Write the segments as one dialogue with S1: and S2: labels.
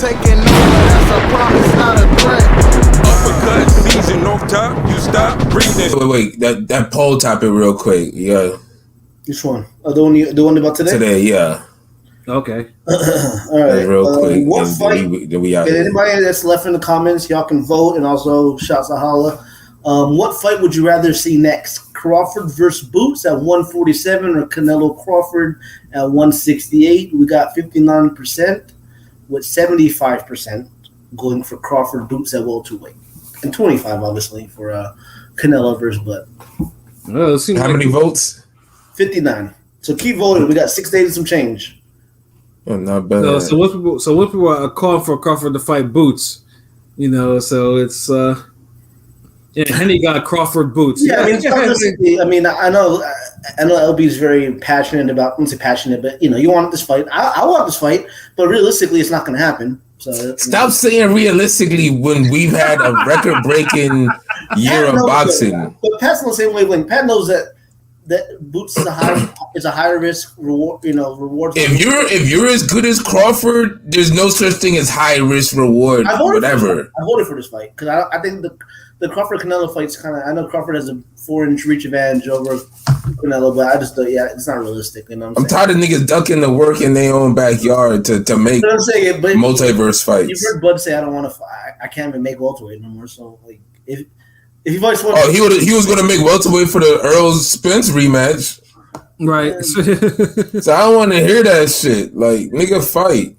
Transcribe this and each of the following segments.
S1: taking over, that's a promise, not a threat.
S2: Uppercut, season off top, you stop breathing.
S3: Wait. That poll topic real quick. Yeah.
S4: Which one? The one about today?
S3: Today, yeah.
S5: Okay.
S4: All right.
S3: Real quick.
S4: What fight?
S3: We out here.
S4: Anybody that's left in the comments, y'all can vote, and also shouts to holla. What fight would you rather see next? Crawford versus Boots at 147 or Canelo Crawford at 168? We got 59% with 75% going for Crawford Boots at welterweight, and 25 obviously for Canelo versus Bud.
S5: Well,
S3: how many votes?
S4: 59. So keep voting. We got 6 days and some change.
S3: Oh, not bad.
S5: So what people are calling for Crawford to fight Boots, so it's Henny got Crawford Boots.
S4: Yeah, I mean, I know LB is very passionate about. I wouldn't say passionate, but you want this fight. I want this fight, but realistically, it's not going to happen. So
S3: stop saying realistically when we've had a record-breaking year of boxing.
S4: But Pat's on the same wavelength. Pat knows that Boots is a higher risk reward. Reward.
S3: If you're as good as Crawford, there's no such thing as high risk reward. Whatever.
S4: I voted for this fight because I think the Crawford Canelo fight's kind of. I know Crawford has a 4-inch reach advantage over Canelo, but I just thought, it's not realistic.
S3: I'm tired of niggas ducking the work in their own backyard to make multiverse fights.
S4: You've heard Bud say, "I don't want to. I can't even make welterweight no more." So if he fights,
S3: he was gonna make welterweight for the Earl Spence rematch,
S5: right?
S3: So I don't want to hear that shit. Like, nigga, fight.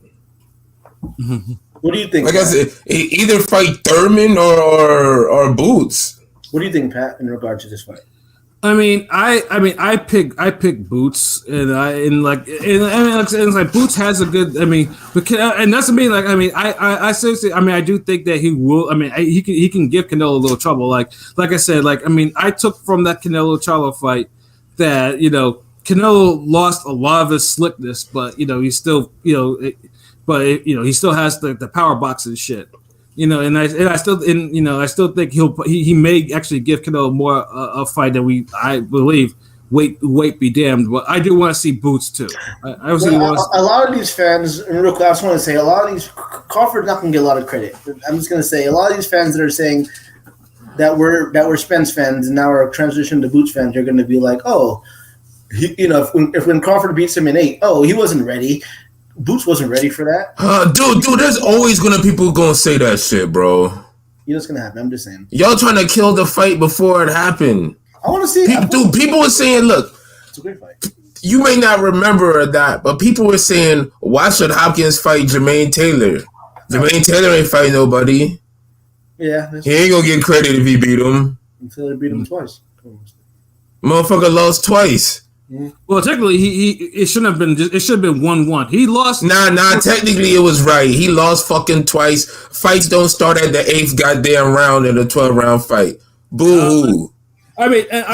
S4: What do you think?
S3: Like Pat? I said, either fight Thurman or Boots.
S4: What do you think, Pat, in regard to this fight?
S5: I pick Boots, and it's like Boots has a good. And that's I seriously. I do think that he will. He can give Canelo a little trouble. Like I said, I took from that Canelo Charlo fight that Canelo lost a lot of his slickness, but he still he still has the power boxing shit. And I still think he may actually give Canelo more a fight than I believe. Wait be damned. But I do want to see Boots too. A
S4: lot of these fans, and real quick, I just want to say a lot of these Crawford's not going to get a lot of credit. I'm just going to say a lot of these fans that are saying that we're Spence fans and now we're transitioned to Boots fans, they're going to be like, oh, if when Crawford beats him in 8, he wasn't ready. Boots wasn't ready for that.
S3: Dude, there's always people gonna say that shit, bro.
S4: It's gonna happen. I'm just saying.
S3: Y'all trying to kill the fight before it happened.
S4: I want to see
S3: it. People were saying, look,
S4: it's a great fight.
S3: You may not remember that, but people were saying, why should Hopkins fight Jermaine Taylor? Jermaine Taylor ain't fighting nobody.
S4: Yeah.
S3: He ain't gonna get credit if he beat him.
S4: Taylor beat him twice.
S3: Motherfucker lost twice.
S5: Well, technically, it shouldn't have been. It should have been 1-1. He lost.
S3: Nah. Technically, it was right. He lost fucking twice. Fights don't start at the 8th goddamn round in a 12-round fight. Boo hoo.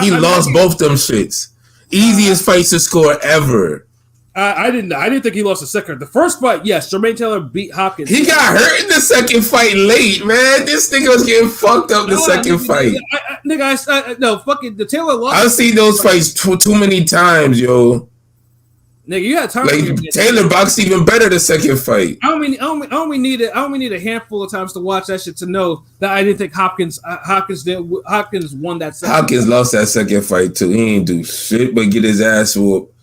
S3: He lost both them shits. Easiest fights to score ever.
S5: I didn't think he lost the second. The first fight, yes, Jermaine Taylor beat Hopkins.
S3: He got hurt in the second fight late, man. This nigga was getting fucked up the second fight.
S5: Fucking the Taylor lost.
S3: I've seen those fights too many times, yo.
S5: Nigga, you had time.
S3: Taylor boxed even better the second fight.
S5: I only need a handful of times to watch that shit to know that I didn't think Hopkins won that second.
S3: Hopkins lost that second fight too. He ain't do shit but get his ass whooped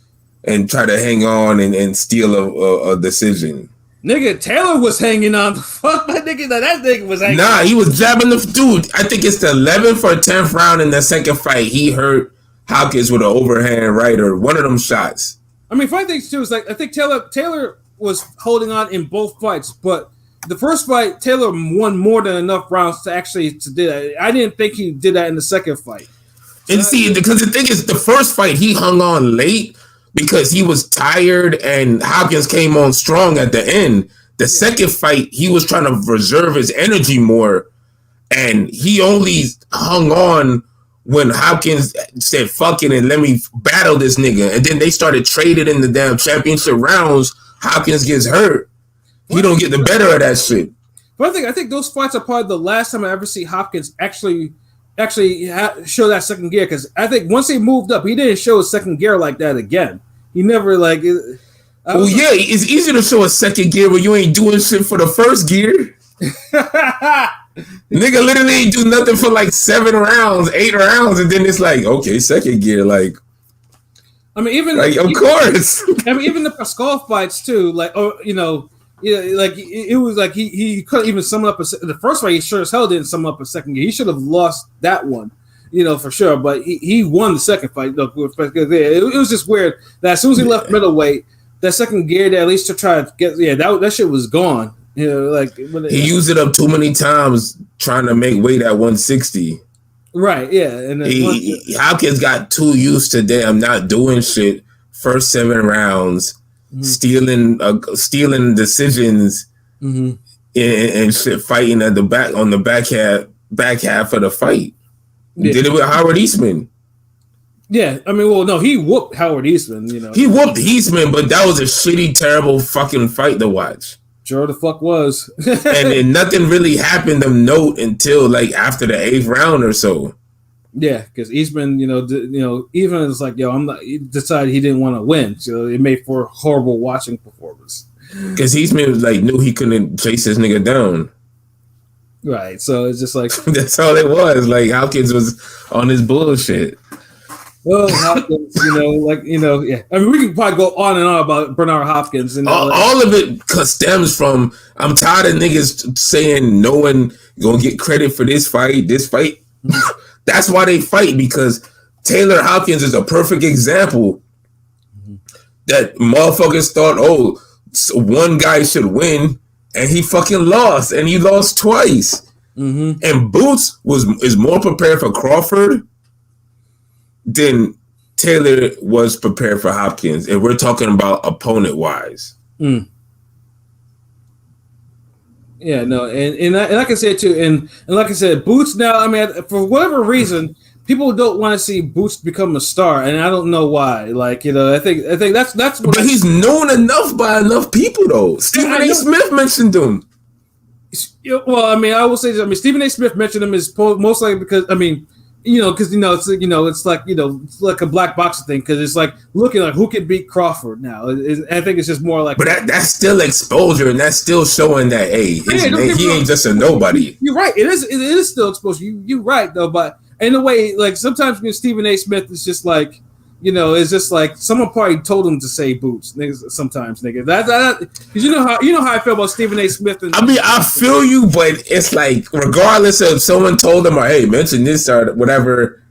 S3: and try to hang on and steal a decision.
S5: Nigga, Taylor was hanging on. Fuck that nigga. That nigga was hanging.
S3: Nah, he was jabbing the dude. I think it's the 11th or 10th round in the second fight. He hurt Hopkins with an overhand right or one of them shots.
S5: Funny thing too is I think Taylor was holding on in both fights, but the first fight Taylor won more than enough rounds to do that. I didn't think he did that in the second fight.
S3: And because the thing is, the first fight he hung on late because he was tired and Hopkins came on strong at the end. The second fight, he was trying to reserve his energy more, and he only hung on when Hopkins said, fuck it, and let me battle this nigga. And then they started trading in the damn championship rounds. Hopkins gets hurt. He don't get the better of that shit.
S5: But I think those fights are probably the last time I ever see Hopkins actually show that second gear. Because I think once he moved up, he didn't show his second gear like that again. He never
S3: Oh yeah, it's easy to show a second gear when you ain't doing shit for the first gear. Nigga literally ain't do nothing for like 7 rounds, 8 rounds, and then it's like, okay, second gear, like.
S5: I mean, even
S3: like, of course.
S5: I mean, even the Pascal fights too, like, oh, you know, like it was like he couldn't even sum up the first fight. He sure as hell didn't sum up a second gear. He should have lost that one, you know, for sure. But he won the second fight. It was just weird that as soon as he left middleweight, that second gear, at least to try to get, that shit was gone. You know, like
S3: he used it up too many times trying to make weight at 160. Right, yeah, and then Hopkins got too used to damn not doing shit. First 7 rounds, stealing decisions, and shit, fighting at the back on the back half of the fight. Yeah. Did it with Howard Eastman.
S5: Yeah, I mean, well, no, he whooped Howard Eastman. You know,
S3: he whooped Eastman, but that was a shitty, terrible fucking fight to watch.
S5: Sure the fuck was.
S3: And then nothing really happened of note until like after the 8th round or so.
S5: Yeah, because Eastman, even it's like, he decided he didn't want to win, so it made for a horrible watching performance.
S3: Because Eastman was like knew he couldn't chase this nigga down.
S5: Right, so it's just like
S3: that's all it was. Like Hopkins was on his bullshit.
S5: Well, Hopkins, yeah. I mean, we can probably go on and on about Bernard Hopkins.
S3: All of it stems from, I'm tired of niggas saying no one gonna get credit for this fight. That's why they fight, because Taylor Hopkins is a perfect example that motherfuckers thought, one guy should win, and he fucking lost, and he lost twice. Mm-hmm. And Boots is more prepared for Crawford than Taylor was prepared for Hopkins, and we're talking about opponent-wise. Mm.
S5: Yeah, no, and like I said too, and like I said, Boots now. I mean, for whatever reason, people don't want to see Boots become a star, and I don't know why. Like, I think that's. But he's known enough by enough people, though. Stephen A. Smith mentioned him. Well, I mean, I will say this. I mean, Stephen A. Smith mentioned him is most likely because it's like a black boxer thing, because it's like looking like who can beat Crawford now. I think it's just more like, but that's still exposure, and that's still showing that he ain't just a nobody. You're right. It is still exposure. You're right though, but in a way, like sometimes Stephen A. Smith is just like, it's just like someone probably told him to say Boots. Niggas, sometimes, nigga. Because you know how I feel about Stephen A. Smith. I mean, I feel you, but it's like regardless of someone told him, or hey, mention this or whatever.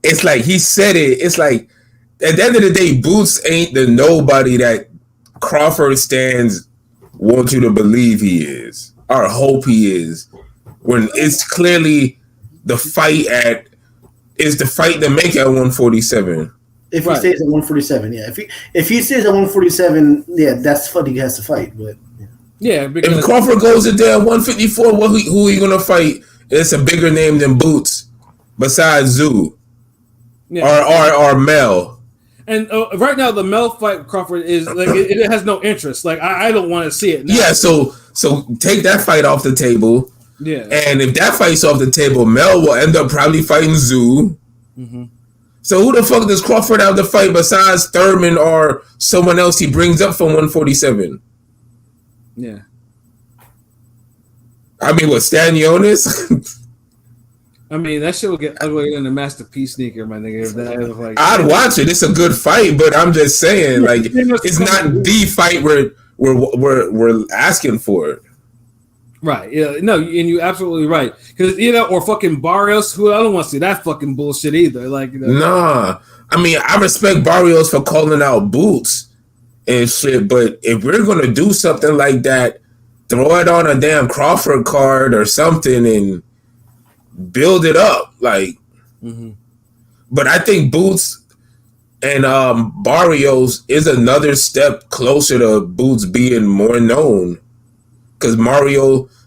S5: It's like he said it. It's like at the end of the day, Boots ain't the nobody that Crawford stands want you to believe he is or hope he is. When it's clearly the fight to make at 147.
S4: If he stays at 147, yeah. If he stays at 147, yeah, that's what he has to fight. But
S5: yeah,
S3: because if Crawford goes in there at 154, who are you gonna fight? It's a bigger name than Boots, besides Zoo, or Mel.
S5: And right now, the Mel fight with Crawford is like it has no interest. Like I don't want to see it now.
S3: Yeah, so take that fight off the table. Yeah, and if that fight's off the table, Mel will end up probably fighting Zoo. Mm-hmm. So who the fuck does Crawford have to fight besides Thurman or someone else he brings up from 147?
S5: Yeah.
S3: I mean, what, Stanionis?
S5: I mean, that shit will get ugly in the Masterpiece sneaker, my nigga.
S3: I'd watch it. It's a good fight, but I'm just saying, like, it's not the fight we're asking for it.
S5: Right. Yeah. No, and you're absolutely right. Because or fucking Barrios, who I don't want to see that fucking bullshit either. Like,
S3: nah. I mean, I respect Barrios for calling out Boots and shit, but if we're gonna do something like that, throw it on a damn Crawford card or something and build it up. Like, but I think Boots and Barrios is another step closer to Boots being more known. Because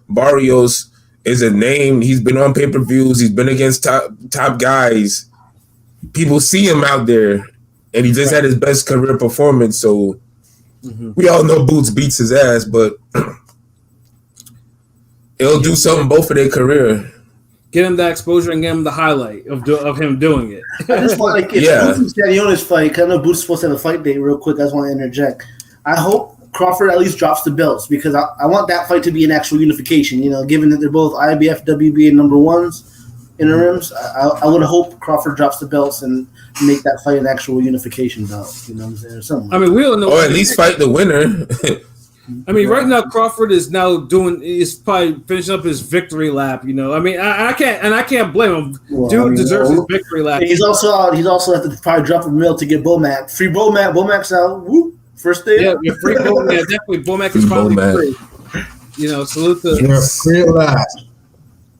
S3: Barrios is a name. He's been on pay-per-views. He's been against top guys. People see him out there, and he just had his best career performance. So we all know Boots beats his ass, but it'll do something both for their career.
S5: Get him that exposure and get him the highlight of him doing it.
S4: I just want Boots and Stanionis fight. Cause I know Boots is supposed to have a fight date real quick. I just want to interject. I hope Crawford at least drops the belts because I want that fight to be an actual unification. You know, given that they're both IBF, WBA number ones interims, I would hope Crawford drops the belts and make that fight an actual unification bout. You know what I'm saying? Or something.
S5: I mean, we don't know.
S3: Or at least fight the winner.
S5: I mean, right now Crawford is probably finishing up his victory lap. You know, I mean, I can't blame him.
S4: Well,
S5: Dude deserves his victory lap.
S4: He's also out. He's also have to probably drop a mill to get Bomac. Free Bomac. Bomac's out. Whoop. First day.
S5: Yeah, free Bomac. Yeah, definitely. Bomac is probably free. You know, salute the.
S6: Yeah, free at last.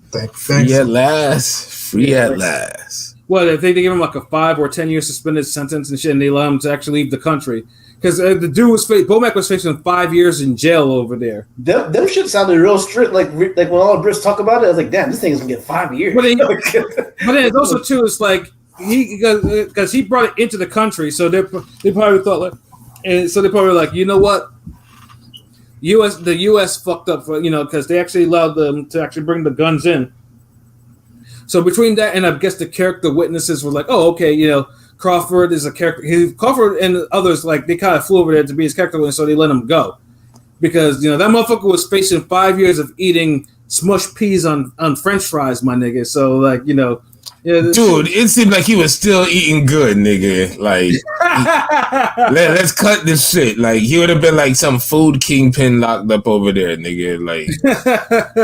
S6: Thanks.
S3: Free at last. Free at last.
S5: Well, if they give him like a 5 or 10 year suspended sentence and shit, and they allow him to actually leave the country, because the dude Bomac was facing 5 years in jail over there.
S7: Them shit sounded real strict. Like when all the Brits talk about it, I was like, damn, this thing is gonna get 5 years.
S5: But then it's also too. It's like because he brought it into the country, so they probably thought like. And so they probably were like, you know what? The U.S. fucked up for because they actually allowed them to actually bring the guns in. So between that and I guess the character witnesses were like, oh, okay, Crawford is a character. Crawford and others they kind of flew over there to be his character witness, so they let him go because that motherfucker was facing 5 years of eating smushed peas on French fries, my nigga. So Yeah,
S3: dude, it seemed like he was still eating good, nigga. Like, let's cut this shit. Like, he would have been like some food kingpin locked up over there, nigga. Like,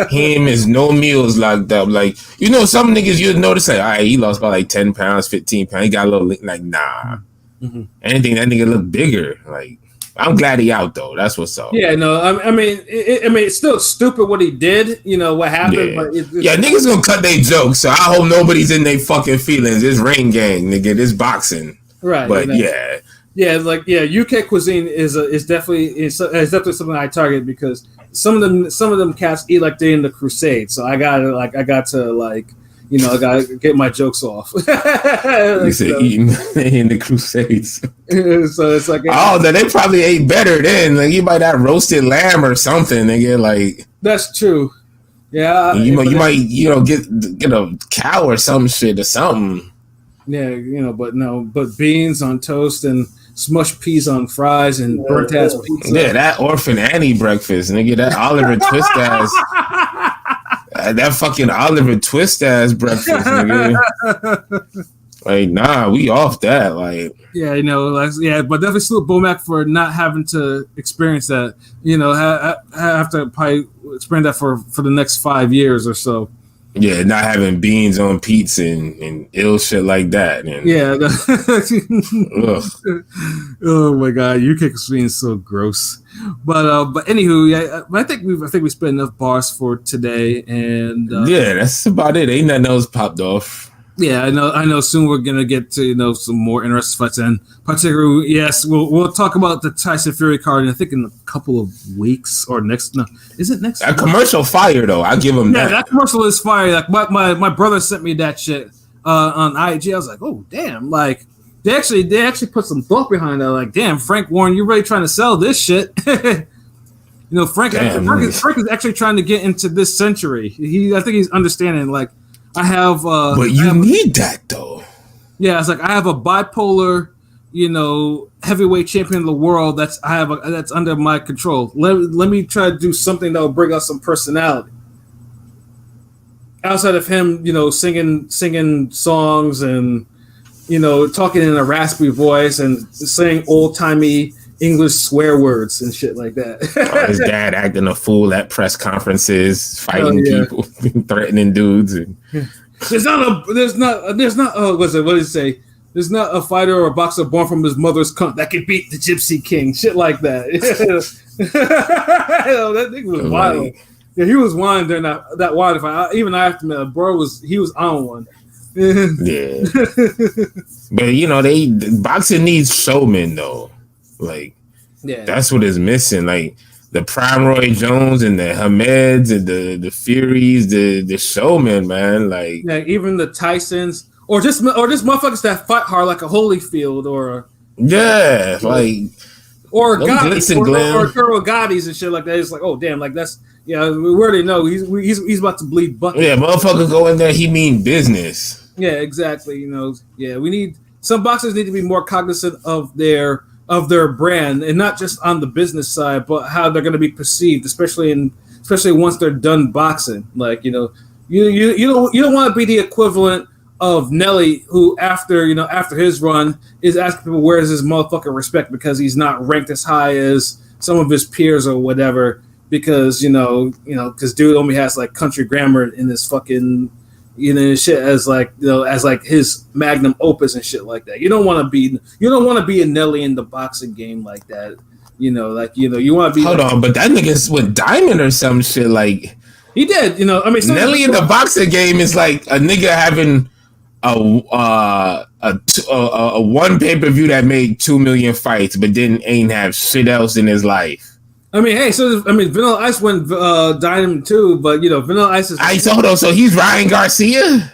S3: him is no meals locked up. Like, some niggas you'd notice, like, all right, he lost about like 10 pounds, 15 pounds. He got a little, like, nah. Mm-hmm. Anything, that nigga look bigger. Like, I'm glad he out though. That's what's up.
S5: Yeah, no, I mean, it's still stupid what he did. What happened?
S3: Yeah,
S5: but
S3: niggas gonna cut their jokes. So I hope nobody's in their fucking feelings. It's Rain Gang, nigga. This boxing,
S5: right?
S3: But
S5: UK cuisine is definitely something I target because some of them cats eat like they're in the Crusade. So I got to I gotta get my jokes off.
S3: You said eating in the Crusades.
S5: So it's like
S3: then they probably ate better then. Like you might have roasted lamb or something, nigga. Like
S5: that's true. Yeah,
S3: you might get a cow or some shit or something.
S5: Yeah, but beans on toast and smushed peas on fries and burnt ass pizza.
S3: Yeah, that Orphan Annie breakfast, nigga. That Oliver Twist ass. That fucking Oliver Twist ass breakfast, nigga. Like, nah, we off that. Like,
S5: yeah, but definitely salute Bomac for not having to experience that. Have to probably experience that for the next 5 years or so.
S3: Yeah, not having beans on pizza and ill shit like that. And,
S5: yeah. Oh my god, UK cuisine is so gross. But anywho, yeah, I think we spent enough bars for today, and
S3: yeah, that's about it. Ain't nothing else popped off.
S5: Yeah, I know. Soon we're gonna get to some more interesting fights, and particularly, yes, we'll talk about the Tyson Fury card. I think in a couple of weeks or next. No, is it next?
S3: A commercial fire though. I give him that.
S5: Yeah, that commercial is fire. Like my brother sent me that shit on IG. I was like, oh damn! Like they actually put some thought behind that. Like, damn, Frank Warren, you're really trying to sell this shit. Frank is actually trying to get into this century. I think he's understanding like. I have,
S3: but you need that though.
S5: Yeah, it's like I have a bipolar, heavyweight champion of the world. That's under my control. Let me try to do something that will bring out some personality. Outside of him, singing songs and talking in a raspy voice and saying old timey English swear words and shit like that.
S3: His dad acting a fool at press conferences, fighting people, threatening dudes. And...
S5: There's not what did it say? There's not a fighter or a boxer born from his mother's cunt that can beat the Gypsy King. Shit like that. That nigga was wild. Yeah, he was wild during that wild fight. Even after me, bro was on one.
S3: Yeah. But boxing needs showmen though. Like, yeah, that's what is missing. Like the Prime Roy Jones and the Hameds and the Furies, the showmen, man. Like,
S5: yeah, even the Tysons or just motherfuckers that fight hard like a Holyfield or or Gotti or Kuro Gotti's and shit like that. It's like, oh damn, like that's we already know he's about to bleed buckets.
S3: Yeah, motherfucker go in there, he mean business.
S5: Yeah, exactly. We need some boxers need to be more cognizant of their of their brand, and not just on the business side, but how they're going to be perceived, especially once they're done boxing. Like, you don't want to be the equivalent of Nelly, who after his run is asking people where's his motherfucking respect because he's not ranked as high as some of his peers or whatever, because because dude only has like country grammar in his fucking shit as his magnum opus and shit like that. You don't want to be a Nelly in the boxing game like that. You want to be.
S3: Hold on, but that nigga's with Diamond or some shit like.
S5: He did,
S3: Nelly in the boxing game is like a nigga having a one pay-per-view that made 2 million fights, but then ain't have shit else in his life.
S5: Vanilla Ice went Diamond too, but Vanilla Ice is.
S3: Hold on, so he's Ryan Garcia.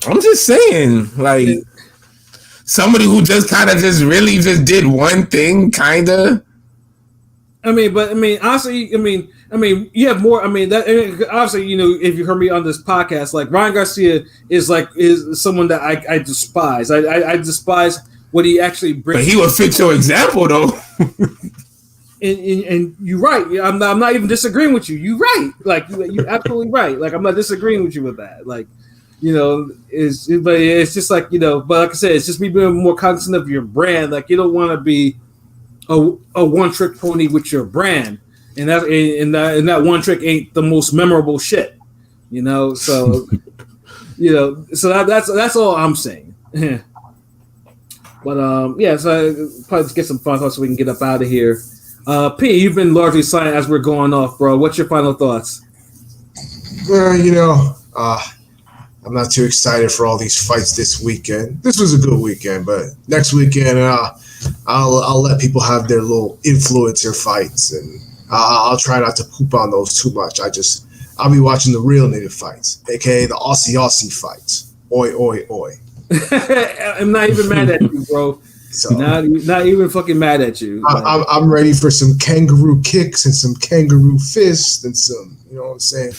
S3: I'm just saying, like somebody who just kind of really did one thing, kind of.
S5: Honestly, you have more. Obviously, if you heard me on this podcast, like Ryan Garcia is someone that I despise. I despise what he actually brings.
S3: But he would fit your example, though.
S5: and you're right. I'm not even disagreeing with you. You're right. Like you're absolutely right. Like I'm not disagreeing with you with that. Like it's just like But like I said, it's just me being more cognizant of your brand. Like you don't want to be a one-trick pony with your brand, and that one trick ain't the most memorable shit, So, so that's all I'm saying. But so probably just get some fun thoughts so we can get up out of here. P, you've been largely silent as we're going off, bro. What's your final thoughts?
S6: I'm not too excited for all these fights this weekend. This was a good weekend, but next weekend, I'll let people have their little influencer fights, and I'll try not to poop on those too much. I'll be watching the real nigga fights, aka the Aussie fights. Oi, oi, oi.
S5: I'm not even mad at you, bro. So, not even fucking mad at you.
S6: I'm ready for some kangaroo kicks and some kangaroo fists and some, you know what I'm saying?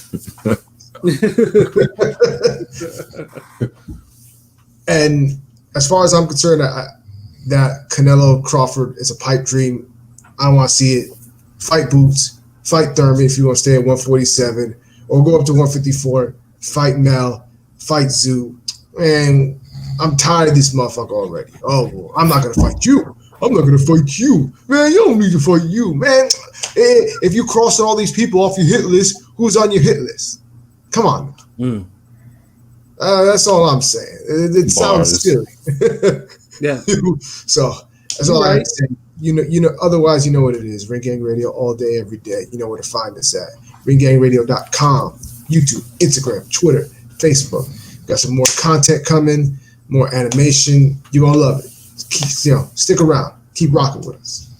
S6: And as far as I'm concerned, that Canelo Crawford is a pipe dream. I don't want to see it. Fight Boots, fight Thurman if you want to stay at 147, or go up to 154. Fight Mel, fight Zoo, and I'm tired of this motherfucker already. Oh, well, I'm not gonna fight you. I'm not gonna fight you, man. You don't need to fight you, man. If you cross all these people off your hit list, who's on your hit list? Come on. That's all I'm saying. It sounds silly.
S5: Yeah.
S6: So that's all I'm saying. Otherwise, you know what it is. Ring Gang Radio all day, every day. You know where to find us at. ringgangradio.com, YouTube, Instagram, Twitter, Facebook. Got some more content coming, more animation. You're going to love it. Stick around. Keep rocking with us.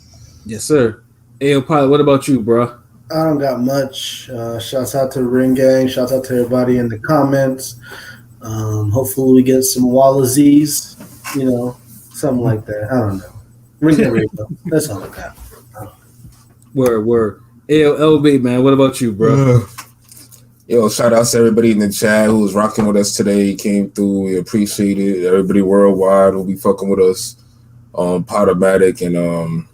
S5: Yes, sir. Ayo, Pilot, what about you, bro?
S4: I don't got much. Shouts out to the Ring Gang. Shouts out to everybody in the comments. Hopefully we get some Wallazies, something like that. I don't know. Ring Gang Radio. That's all I got.
S5: Word. Ayo, LB, man, what about you, bro?
S3: Yo, shout out to everybody in the chat who was rocking with us today. Came through. We appreciate it. Everybody worldwide who be fucking with us on Podomatic and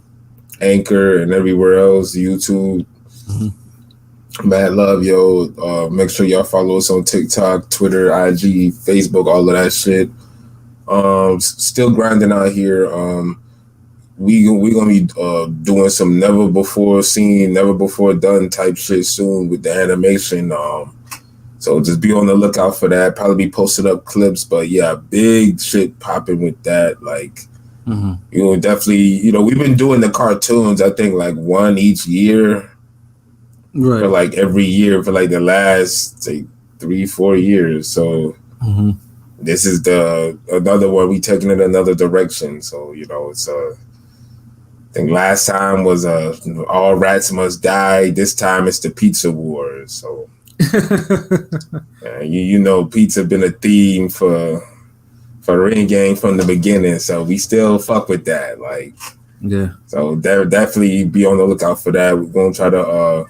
S3: Anchor and everywhere else, YouTube. Mad love, yo. Make sure y'all follow us on TikTok, Twitter, IG, Facebook, all of that shit. Still grinding out here. We gonna be doing some never before seen, never before done type shit soon with the animation. So just be on the lookout for that. Probably be posting up clips, but yeah, big shit popping with that. Like, definitely, we've been doing the cartoons. I think like one each year. Right. For like every year for like the last 3-4 years. So this is another one. We taking it another direction. So it's I think last time was All Rats Must Die. This time it's the Pizza Wars. So pizza been a theme for Ring Gang from the beginning. So we still fuck with that. Like, yeah. So definitely be on the lookout for that. We're gonna try to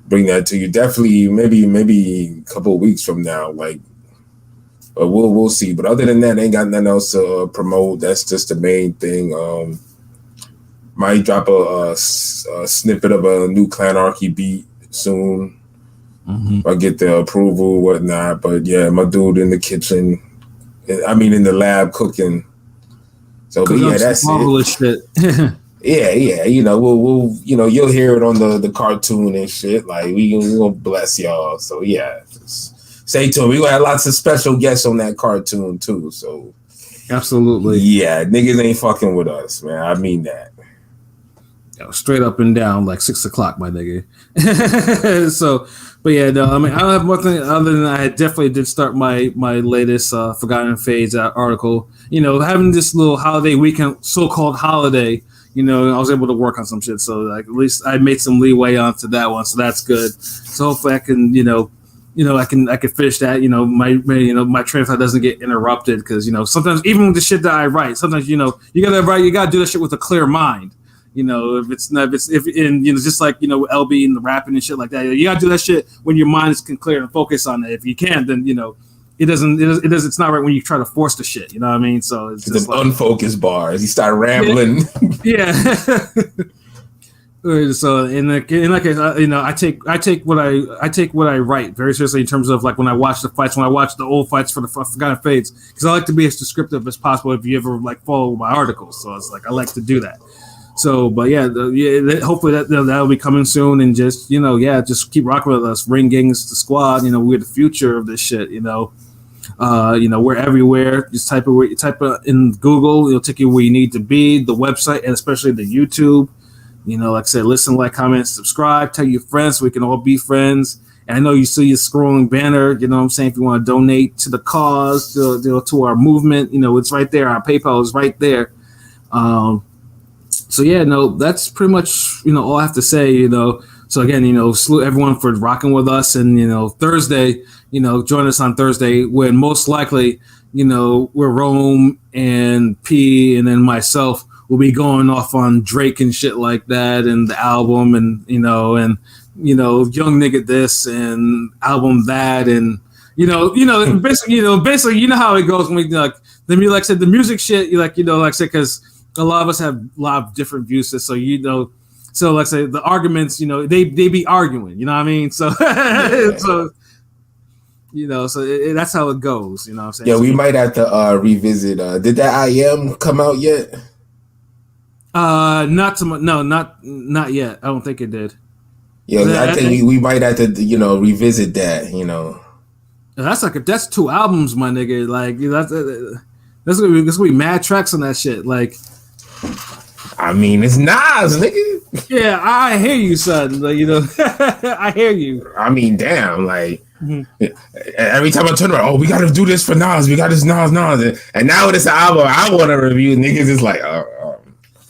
S3: bring that to you. Definitely, maybe a couple of weeks from now. Like But we'll see. But other than that, ain't got nothing else to promote. That's just the main thing. Might drop a snippet of a new Clanarchy beat soon. If I get the approval, whatnot. But yeah, my dude in the kitchen. I mean, in the lab cooking. So, but yeah, that's
S5: marvelous shit.
S3: Yeah. You know, we'll you'll hear it on the cartoon and shit. Like we gonna bless y'all. So yeah, just stay tuned. We gonna have lots of special guests on that cartoon too. So
S5: absolutely,
S3: yeah, niggas ain't fucking with us, man. I mean that.
S5: Yo, straight up and down, like 6 o'clock, my nigga. So, but yeah, no, I mean, I don't have nothing other than I definitely did start my latest Forgotten Fades article. You know, having this little holiday weekend, so-called holiday. You know, I was able to work on some shit, so like at least I made some leeway onto that one, so that's good. So hopefully I can, I can finish that. You know, my train of thought doesn't get interrupted because sometimes even with the shit that I write, sometimes you gotta do that shit with a clear mind. Just like LB and the rapping and shit like that. You gotta do that shit when your mind is clear and focus on it. If you can't, then it's not right when you try to force the shit. You know what I mean? So it's just
S3: like unfocused bars. You start rambling.
S5: Yeah. So in that case, I take what I write very seriously in terms of like when I watch the fights, when I watch the old fights for the Forgotten Fades, because I like to be as descriptive as possible. If you ever like follow my articles, so it's like I like to do that. So, but hopefully that'll be coming soon, and just just keep rocking with us. Ring Gangs, the squad. We're the future of this shit. We're everywhere. Just type it in Google. It'll take you where you need to be. The website, and especially the YouTube. Like I said, listen, like, comment, subscribe. Tell your friends so we can all be friends. And I know you see your scrolling banner. You know what I'm saying? If you want to donate to the cause, to our movement, it's right there. Our PayPal is right there. So yeah, no, that's pretty much all I have to say. So again, salute everyone for rocking with us, and Thursday, join us on Thursday when most likely, we're Rome and P and then myself will be going off on Drake and shit like that, and the album, and young nigga this and album that, and basically you know how it goes when we like the music shit, like I said, because a lot of us have a lot of different views, so so like I say the arguments, they be arguing, you know what I mean? So
S3: yeah.
S5: so that's how it goes, you know what I'm saying?
S3: Yeah, we might have to revisit. Did that I Am come out yet?
S5: Not yet. I don't think it did.
S3: Yeah, I think we might have to revisit that.
S5: That's 2 albums, my nigga. Like that's gonna be mad tracks on that shit. Like,
S3: I mean, it's Nas, nigga.
S5: Yeah, I hear you, son. Like, I hear you.
S3: I mean, damn, like every time I turn around, we got to do this for Nas. We got this Nas, and now this album I want to review. Niggas is like,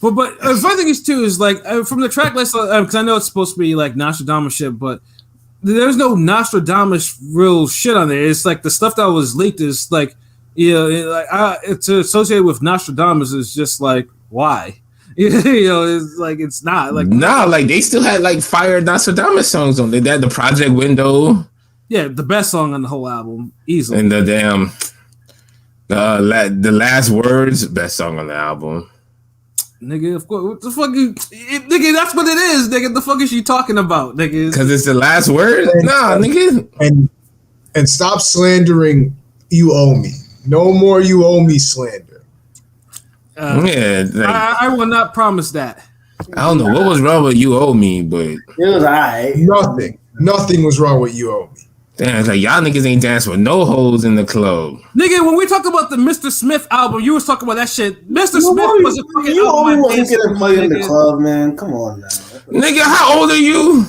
S5: But the funny thing is too is like from the track list, because I know it's supposed to be like Nostradamus shit, but there's no Nostradamus real shit on there. It's like the stuff that was leaked is like. To associate with Nostradamus is just like why, it's like it's not like
S3: like they still had like fire Nostradamus songs on there. They had the Project Window,
S5: the best song on the whole album easily,
S3: and the damn the Last Words, best song on the album.
S5: Nigga, of course, what the fuck, nigga? That's what it is, nigga. The fuck is you talking about, nigga?
S3: Because it's the last word. Nah, nigga,
S6: and stop slandering. You owe me. No more you owe me slander.
S5: I will not promise that.
S3: I don't know what was wrong with you owe me, but
S4: it was alright.
S6: Nothing was wrong with you owe me.
S3: Damn, it's like y'all niggas ain't dancing with no hoes in the club.
S5: Nigga, when we talk about the Mr. Smith album, you was talking about that shit. Mr. Smith was a fucking
S4: you only want to get a money in the club, man. Come on now.
S3: Nigga, how old are you?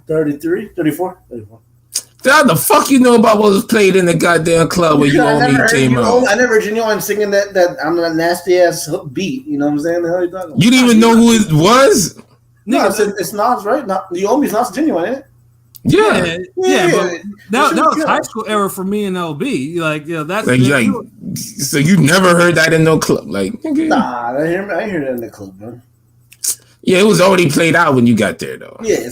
S4: 33, 34.
S3: How the fuck you know about what was played in the goddamn club where you only came out?
S4: I never heard you singing that on that nasty ass beat. You know what I'm saying? The hell you talking about?
S3: You didn't even know who it was?
S4: No, it's Nas, right? You owe me's Nas Genuine, ain't it?
S5: Yeah, but that was high school era for me and LB. Like, that's
S3: so you never heard that in no club, like? Okay.
S4: Nah, I hear that in the club, man.
S3: Yeah, it was already played out when you got there, though.
S5: Yeah.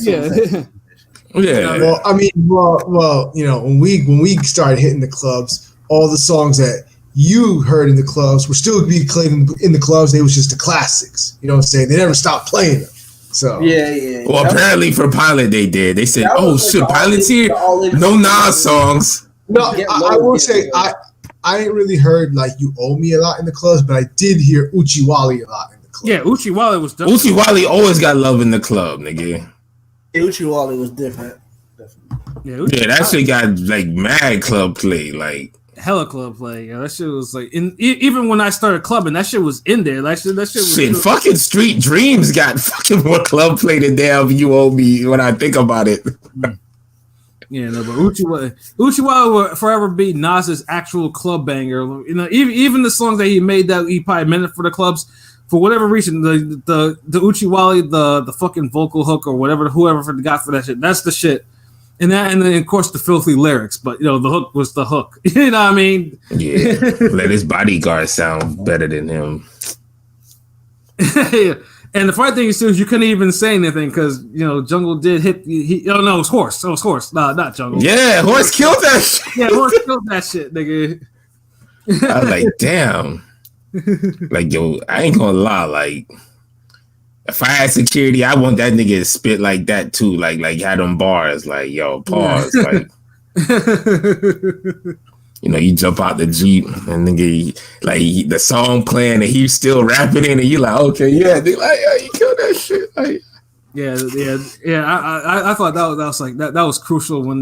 S3: Yeah.
S6: Well, I mean, when we started hitting the clubs, all the songs that you heard in the clubs were still be played in the clubs. They was just the classics. You know what I'm saying? They never stopped playing them. So
S4: Yeah.
S3: Well, apparently for Pilot they did. They said, "Oh shit, Pilot's here. No Nas songs."
S6: No, I will say I ain't really heard like You Owe Me a lot in the clubs, but I did hear Uchiwali a lot in the club.
S5: Yeah, Uchiwali was dope.
S3: Uchiwali always got love in the club, nigga.
S4: Uchiwali was different.
S5: Yeah,
S3: That shit got like mad club play, like
S5: hella club play. Yeah, that shit was like, even when I started clubbing, that shit was in there. That shit was
S3: shit. Fucking Street Dreams got fucking more club play than damn You Owe Me when I think about it.
S5: Yeah, no, but Uchiwali will forever be Nas's actual club banger. You know, even the songs that he made that he probably meant for the clubs, for whatever reason, the Uchiwali, the fucking vocal hook or whoever got for that shit, that's the shit. And then of course the filthy lyrics, but the hook was the hook. You know what I mean?
S3: Yeah, let his bodyguard sound better than him.
S5: Yeah. And the funny thing is, too, is you couldn't even say anything because Jungle did hit. No, it was Horse. It was Horse. Nah, not Jungle.
S3: Yeah, Horse killed that shit.
S5: Yeah, Horse killed that shit, nigga.
S3: I was like, damn. Like, yo, I ain't gonna lie. Like, if I had security, I want that nigga to spit like that too. Like had them bars. Like, yo, pause. Like, you jump out the Jeep and nigga, the song playing and he's still rapping in, and you like, okay, yeah, they like, yeah, you killed that shit. Like,
S5: yeah. I thought that was like that was crucial for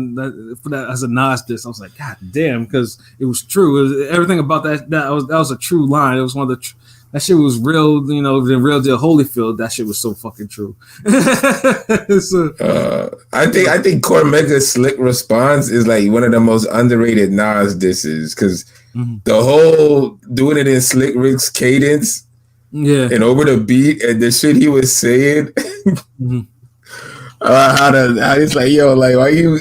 S5: that as a Nas diss. I was like, God damn, because it was true. Everything about that was a true line. It was one of the. That shit was real, the real deal Holyfield. That shit was so fucking true. So,
S3: I think Cormega's slick response is like one of the most underrated Nas disses because the whole doing it in Slick Rick's cadence, and over the beat and the shit he was saying. How it's like, yo, like why you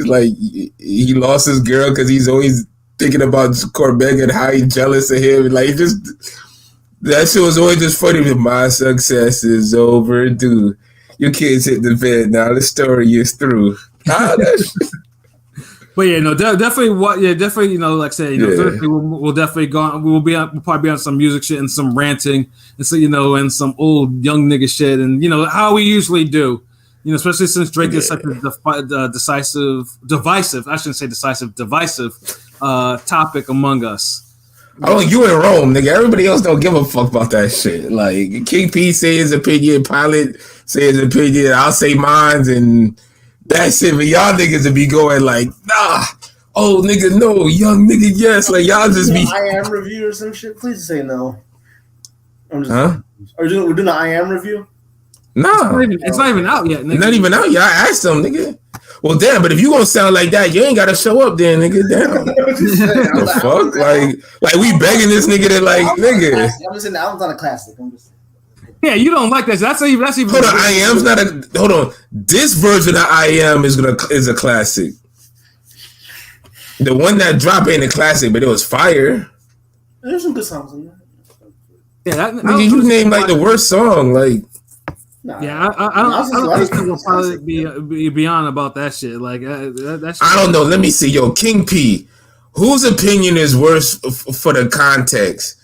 S3: like he lost his girl because he's always thinking about Cormega and how he's jealous of him, and like just. That shit was always just funny. My success is overdue. Your kids hit the bed now. The story is through.
S5: But yeah, no, definitely. Definitely. Like I said, Thursday we'll definitely go on. We'll probably be on some music shit and some ranting, and so and some old young nigga shit, and how we usually do. Especially since Drake is such a divisive topic among us.
S3: Oh, you in Rome, nigga. Everybody else don't give a fuck about that shit. Like, King P say his opinion, Pilot say his opinion, I'll say mine, and that's it. But y'all niggas would be going like, nah, oh, nigga, no, young nigga, yes. Like, y'all just be...
S4: I am review or some shit? Please say no.
S3: Huh?
S4: We're doing an I am review?
S3: No.
S5: It's not even out yet, nigga.
S3: It's not even out yet. I asked them, nigga. Well, damn, but if you gonna sound like that, you ain't gotta show up then, nigga. Damn. The fuck? Like we begging this nigga to like, nigga.
S4: I'm just saying the album's not a classic.
S5: Yeah, you don't like that. That's even.
S3: Hold on, I Am's not a. Hold on. This version of I Am is a classic. The one that dropped ain't a classic, but it was fire.
S4: There's some good songs in there.
S5: Yeah,
S3: nigga, you named like the worst song, like.
S5: Nah, yeah, I don't think people probably be beyond about that shit. Like that shit.
S3: I don't know. Let me see. Yo, King P, whose opinion is worse for the context?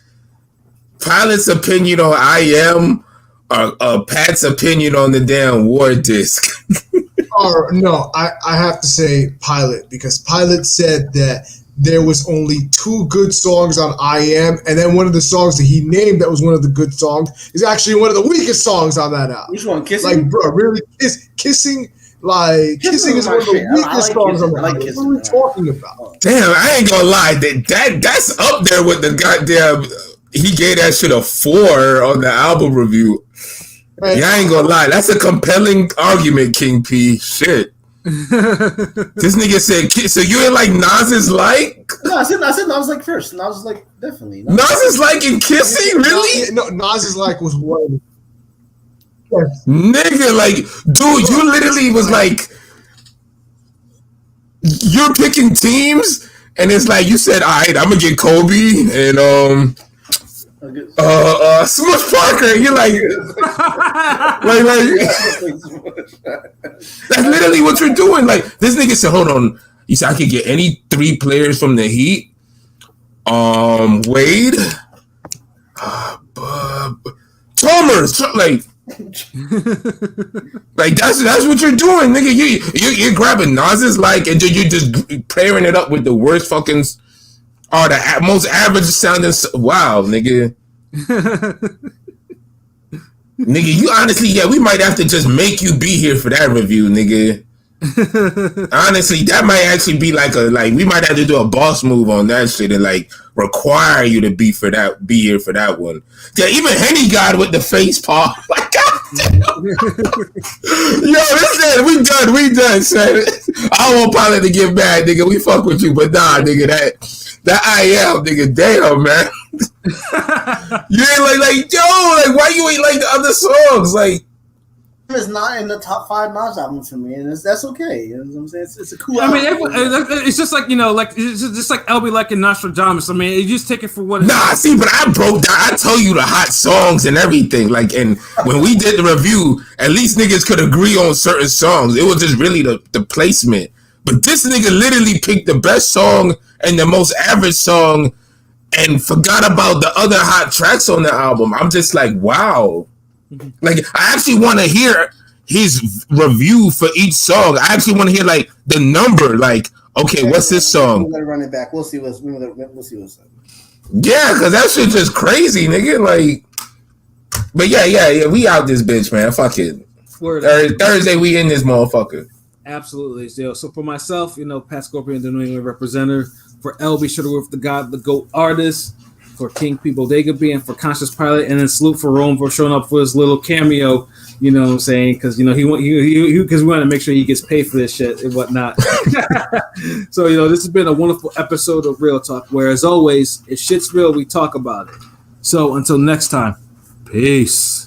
S3: Pilot's opinion on I Am, or Pat's opinion on the damn war disc?
S6: No, I have to say Pilot, because Pilot said that there was only 2 good songs on I Am, and then one of the songs that he named that was one of the good songs is actually one of the weakest songs on that album.
S4: Which one? Kissing?
S6: Like, bro, really? Kissing? Like, Kissing is one of the weakest songs on the album. What are we talking about?
S3: Damn, I ain't gonna lie. That's up there with the goddamn... He gave that shit a 4 on the album review. Man, yeah, I ain't gonna lie. That's a compelling argument, King P. Shit. This nigga said, so you ain't like Nas's like?
S4: No, I said Nas like first. Nas was like, definitely.
S3: Nas's like in Kissing? Really?
S6: No, Nas's like was one.
S3: Nigga, like, dude, you literally was like, you're picking teams, and it's like, you said, all right, I'm gonna get Kobe, and, Smush Parker, you're like, that's literally what you're doing. Like, this nigga said, hold on, he said I could get any 3 players from the Heat, Wade, Chalmers, like that's what you're doing, nigga. You're grabbing Nas's and you're just pairing it up with the worst fucking the most average sounding. Wow, nigga. Nigga, you honestly, we might have to just make you be here for that review, nigga. Honestly, that might actually be we might have to do a boss move on that shit and require you to be here for that one. Yeah, even Henny God with the face paw. Like, God damn. Yo, listen, we done, son. I don't want Pilot to get mad, nigga. We fuck with you, but nah, nigga, that I am, nigga, damn, man. You ain't why you ain't like the other songs?
S4: It's not in the top 5 Nas albums for me, and that's okay. You know what I'm saying? It's a cool.
S5: I mean, it's just it's just like LB like in Nostradamus. I mean, you just take it for what.
S3: Nah, see, but I broke down. I told you the hot songs and everything. And when we did the review, at least niggas could agree on certain songs. It was just really the placement. But this nigga literally picked the best song and the most average song, and forgot about the other hot tracks on the album. I'm just like, wow. I actually want to hear his review for each song. I actually want to hear the number. Okay, what's this song?
S7: We're gonna run it back. We'll see what's.
S3: Yeah, because that shit's just crazy, nigga. But yeah, we out this bitch, man. Fuck it. Thursday, we in this motherfucker.
S5: Absolutely. So for myself, Pat Scorpion, the New England representative. For LB Shuttleworth, the God, the GOAT artist. For King P. Bodega B, and for Conscious Pilot, and then salute for Rome for showing up for his little cameo. You know what I'm saying? Because because we want to make sure he gets paid for this shit and whatnot. So this has been a wonderful episode of Real Talk, where as always, if shit's real, we talk about it. So until next time, peace.